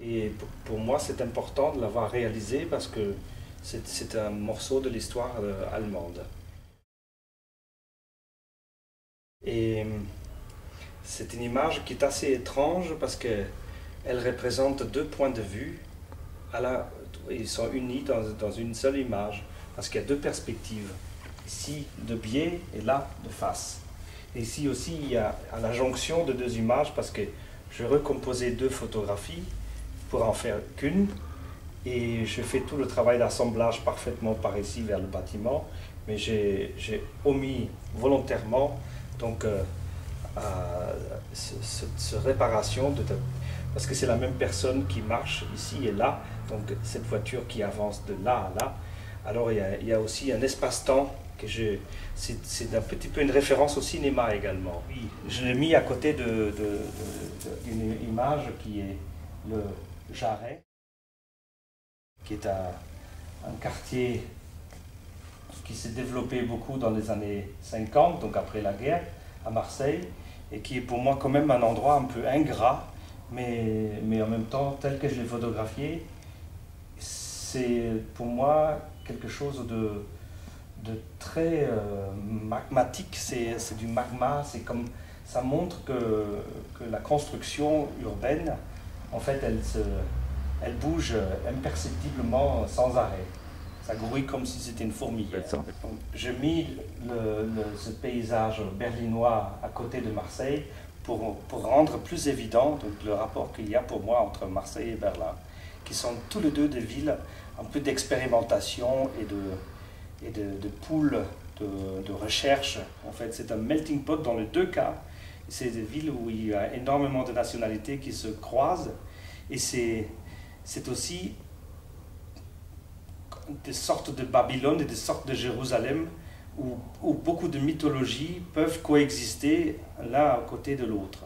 Et pour moi, c'est important de l'avoir réalisé parce que c'est un morceau de l'histoire allemande. Et c'est une image qui est assez étrange parce qu'elle représente deux points de vue. Ils sont unis dans une seule image parce qu'il y a deux perspectives. Ici de biais et là de face. Et ici aussi, il y a la jonction de deux images parce que je recomposais deux photographies pour en faire qu'une. Et je fais tout le travail d'assemblage parfaitement par ici vers le bâtiment, mais j'ai omis volontairement donc, cette réparation, parce que c'est la même personne qui marche ici et là, donc cette voiture qui avance de là à là. Alors il y a aussi un espace-temps que c'est un petit peu une référence au cinéma également. Oui, je l'ai mis à côté d'une image qui est le Jarret, qui est un quartier qui s'est développé beaucoup dans les années 50, donc après la guerre, à Marseille, et qui est pour moi quand même un endroit un peu ingrat, mais en même temps, tel que je l'ai photographié, c'est pour moi quelque chose de très magmatique, c'est du magma, c'est comme ça montre que la construction urbaine, en fait, elle bouge imperceptiblement sans arrêt. Ça grouille comme si c'était une fourmilière. J'ai mis ce paysage berlinois à côté de Marseille pour rendre plus évident donc, le rapport qu'il y a pour moi entre Marseille et Berlin, qui sont tous les deux des villes un peu d'expérimentation et de pool de recherche. En fait, c'est un melting pot dans les deux cas. C'est des villes où il y a énormément de nationalités qui se croisent. Et c'est aussi des sortes de Babylone et des sortes de Jérusalem où beaucoup de mythologies peuvent coexister l'un à côté de l'autre.